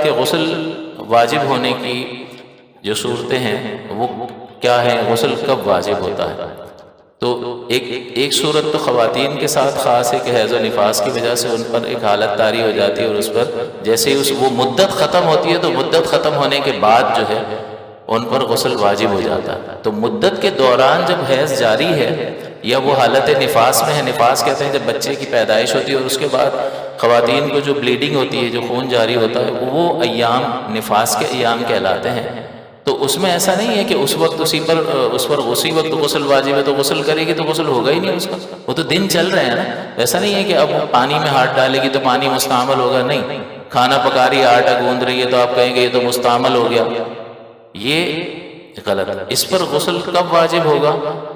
کہ غسل واجب ہونے کی جو صورتیں ہیں وہ کیا ہیں، غسل کب واجب ہوتا ہے؟ تو ایک صورت تو خواتین کے ساتھ خاص ہے کہ حیض و نفاس کی وجہ سے ان پر ایک حالت طاری ہو جاتی ہے، اور اس پر جیسے ہی وہ مدت ختم ہوتی ہے تو مدت ختم ہونے کے بعد جو ہے ان پر غسل واجب ہو جاتا ہے۔ تو مدت کے دوران جب حیض جاری ہے یا وہ حالت نفاس میں ہے، نفاس کہتے ہیں جب بچے کی پیدائش ہوتی ہے اور اس کے بعد خواتین کو جو بلیڈنگ ہوتی ہے، جو خون جاری ہوتا ہے، وہ ایام نفاس کے ایام کہلاتے ہیں۔ تو اس میں ایسا نہیں ہے کہ اس وقت اسی وقت غسل واجب ہے تو غسل کرے گی تو غسل ہوگا ہی نہیں اس کا، وہ تو دن چل رہے ہیں نا۔ ایسا نہیں ہے کہ اب پانی میں ہاتھ ڈالے گی تو پانی مستعمل ہوگا، نہیں۔ کھانا پکا رہی ہے، آٹا گوندھ رہی ہے تو آپ کہیں گے یہ تو مستعمل ہو گیا، یہ غلط ہے۔ اس پر غسل کب واجب ہوگا؟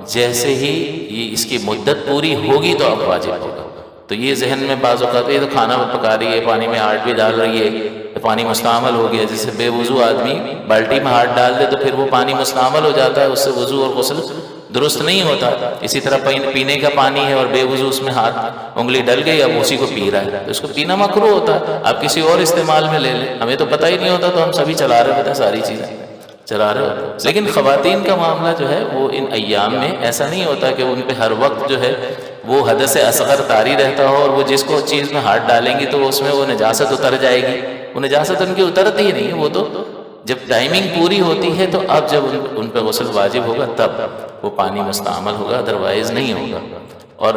جیسے ہی یہ اس کی مدت پوری ہوگی تو اب واجب ہوگا۔ تو یہ ذہن میں بعض اوقات یہ تو کھانا پکا رہی ہے، پانی میں ہاتھ بھی ڈال رہی ہے تو پانی مستعمل ہو گیا۔ جیسے بے وضو آدمی بالٹی میں ہاتھ ڈال دے تو پھر وہ پانی مستعمل ہو جاتا ہے، اس سے وضو اور غسل درست نہیں ہوتا۔ اسی طرح پینے کا پانی ہے اور بے وضو اس میں ہاتھ انگلی ڈل گئی، اب اسی کو پی رہا ہے تو اس کو پینا مکروہ ہوتا ہے۔ آپ کسی اور استعمال میں لے لیں، ہمیں تو پتہ ہی نہیں ہوتا تو ہم سبھی چلا رہے ہوتے ہیں، ساری چیزیں چلا رہے ہوتے ہیں۔ لیکن خواتین کا معاملہ جو ہے وہ ان ایام میں ایسا نہیں ہوتا کہ ان پہ ہر وقت جو ہے وہ حدث اصغر طاری رہتا ہو، اور وہ جس کو چیز میں ہاتھ ڈالیں گی تو اس میں وہ نجاست اتر جائے گی۔ وہ نجاست ان کی اترتی ہی نہیں ہے، وہ تو جب ٹائمنگ پوری ہوتی ہے تو اب جب ان پہ غسل واجب ہوگا تب وہ پانی مستعمل ہوگا، ادروائز نہیں ہوگا۔ اور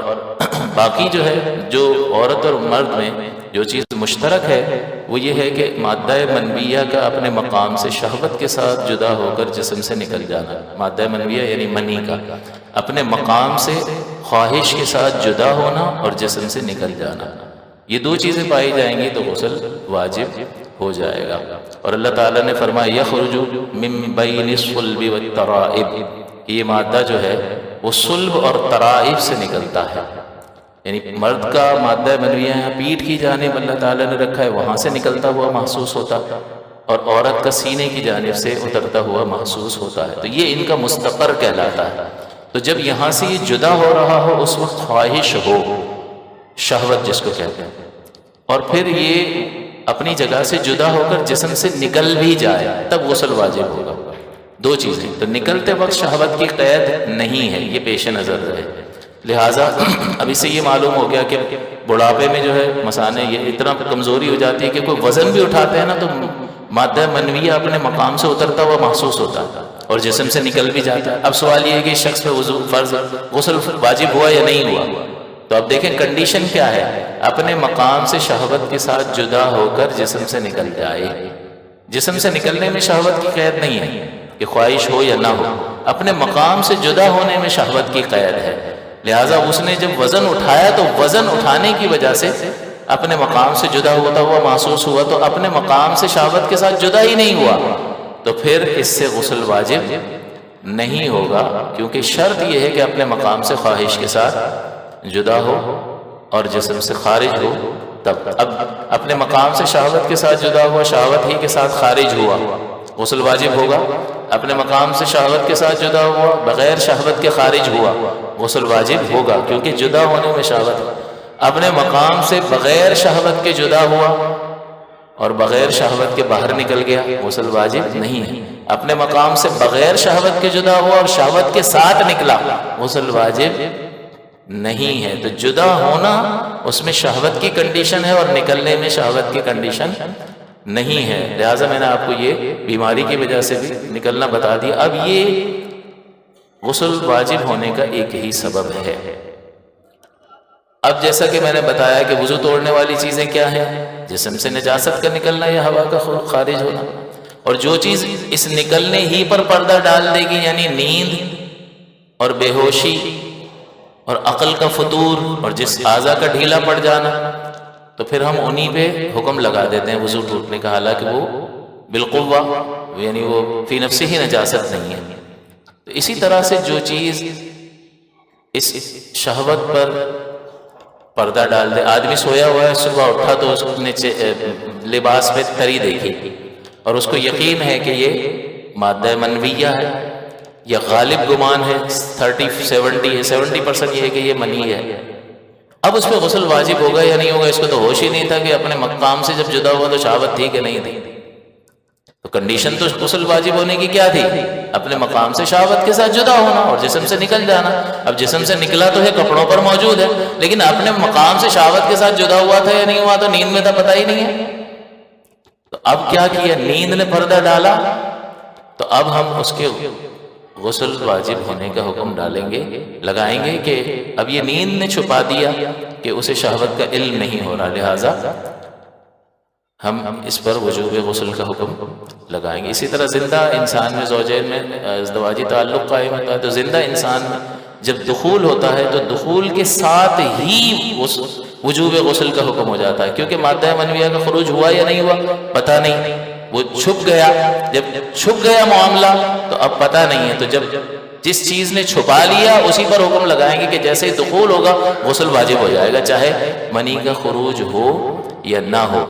باقی جو ہے جو عورت اور مرد میں جو چیز مشترک ہے وہ یہ ہے کہ مادہ منویہ کا اپنے مقام سے شہوت کے ساتھ جدا ہو کر جسم سے نکل جانا۔ مادہ منویہ یعنی منی کا اپنے مقام سے خواہش کے ساتھ جدا ہونا اور جسم سے نکل جانا، یہ دو چیزیں پائی جائیں گی تو غسل واجب ہو جائے گا۔ اور اللہ تعالیٰ نے فرمایا یخرج من بین الصلب والترائب، یہ مادہ جو ہے وہ صلب اور ترائب سے نکلتا ہے، یعنی مرد کا مادہ منویہ ہے پیٹھ کی جانب اللہ تعالیٰ نے رکھا ہے، وہاں سے نکلتا ہوا محسوس ہوتا، اور عورت کا سینے کی جانب سے اترتا ہوا محسوس ہوتا ہے، تو یہ ان کا مستقر کہلاتا ہے۔ تو جب یہاں سے یہ جدا ہو رہا ہو اس وقت خواہش ہو، شہوت جس کو کہتے ہیں، اور پھر یہ اپنی جگہ سے جدا ہو کر جسم سے نکل بھی جائے تب غسل واجب ہوگا۔ دو چیزیں، تو نکلتے وقت شہوت کی قید نہیں ہے، یہ پیش نظر رہے۔ لہٰذا اب اس سے یہ معلوم ہو گیا کہ بڑھاپے میں جو ہے مثانے یہ اتنا کمزوری ہو جاتی ہے کہ کوئی وزن بھی اٹھاتے ہیں نا تو مادہ منویہ اپنے مقام سے اترتا ہوا محسوس ہوتا ہے اور جسم سے نکل بھی جاتا ہے۔ اب سوال یہ ہے کہ اس شخص پہ وضو فرض غسل واجب ہوا یا نہیں ہوا؟ تو اب دیکھیں کنڈیشن کیا ہے، اپنے مقام سے شہوت کے ساتھ جدا ہو کر جسم سے نکل جائے۔ جسم سے نکلنے میں شہوت کی قید نہیں ہے کہ خواہش ہو یا نہ ہو، اپنے مقام سے جدا ہونے میں شہوت کی قید ہے۔ لہٰذا اس نے جب وزن اٹھایا تو وزن اٹھانے کی وجہ سے اپنے مقام سے جدا ہوتا ہوا محسوس ہوا، تو اپنے مقام سے شہوت کے ساتھ جدا ہی نہیں ہوا، تو پھر اس سے غسل واجب نہیں ہوگا، کیونکہ شرط یہ ہے کہ اپنے مقام سے خواہش کے ساتھ جدا ہو اور جسم سے خارج ہو تب۔ اب اپنے مقام سے شہوت کے ساتھ جدا ہوا، شہوت ہی کے ساتھ خارج ہوا، غسل واجب ہوگا۔ اپنے مقام سے شہوت کے ساتھ جدا ہوا، بغیر شہوت کے خارج ہوا، غسل واجب ہوگا، کیونکہ جدا ہونے میں شہوت ہے۔ اپنے مقام سے بغیر شہوت کے جدا ہوا اور بغیر شہوت کے باہر نکل گیا، غسل واجب نہیں ہے۔ اپنے مقام سے بغیر شہوت کے جدا ہوا اور شہوت کے ساتھ نکلا، غسل واجب نہیں ہے۔ تو جدا ہونا اس میں شہوت کی کنڈیشن ہے اور نکلنے میں شہوت کی کنڈیشن نہیں ہے، لہٰذا میں نے آپ کو یہ بیماری کی وجہ سے بھی نکلنا بتا دیا۔ اب یہ غسل واجب ہونے کا ایک ہی سبب ہے۔ اب جیسا کہ میں نے بتایا کہ وضو توڑنے والی چیزیں کیا ہیں، جسم سے نجاست کا نکلنا یا ہوا کا خارج ہونا، اور جو چیز اس نکلنے ہی پر پردہ ڈال دے گی یعنی نیند اور بے ہوشی اور عقل کا فتور اور جس اعضاء کا ڈھیلا پڑ جانا، تو پھر ہم انہی پہ حکم لگا دیتے ہیں وضو ٹوٹنے کا، حالانکہ وہ بالقوہ یعنی وہ فی نفسہ ہی نجاست نہیں ہے۔ تو اسی طرح سے جو چیز اس شہوت پر پردہ ڈال دے، آدمی سویا ہوا ہے، صبح اٹھا تو اس نے لباس پہ تری دیکھی اور اس کو یقین ہے کہ یہ مادہ منویہ ہے یا غالب گمان ہے 70% یہ ہے کہ یہ منی ہے، اب اس پہ غسل واجب ہوگا یا نہیں ہوگا؟ اس کو تو ہوش ہی نہیں تھا کہ اپنے مقام سے جب جدا ہوا تو شہوت تھی کہ نہیں تھی، تو کنڈیشن تو غسل واجب ہونے کی کیا تھی؟ اپنے مقام سے شہوت کے ساتھ جدا ہونا اور جسم سے نکل جانا. اب جسم سے نکلا تو ہے، کپڑوں پر موجود ہے، لیکن اپنے مقام سے شہوت کے ساتھ جدا ہوا تھا یا نہیں ہوا، تو نیند میں تھا، پتہ ہی نہیں ہے. تو اب کیا کیا؟ نیند نے پردہ ڈالا، تو اب ہم اس کے غسل واجب ہونے کا حکم ڈالیں گے، لگائیں گے کہ اب یہ نیند نے چھپا دیا کہ اسے شہوت کا علم نہیں ہو رہا، لہٰذا ہم اس پر وجوب غسل کا حکم لگائیں گے. اسی طرح زندہ انسان میں زوجین میں ازدواجی تعلق قائم ہوتا ہے، تو زندہ انسان میں جب دخول ہوتا ہے تو دخول کے ساتھ ہی وجوب غسل کا حکم ہو جاتا ہے، کیونکہ مادہ منویہ کا خروج ہوا یا نہیں ہوا پتہ نہیں، وہ چھپ گیا. جب چھپ گیا معاملہ تو اب پتہ نہیں ہے، تو جب جس چیز نے چھپا لیا اسی پر حکم لگائیں گے کہ جیسے ہی دخول ہوگا غسل واجب ہو جائے گا، چاہے منی کا خروج ہو یا نہ ہو.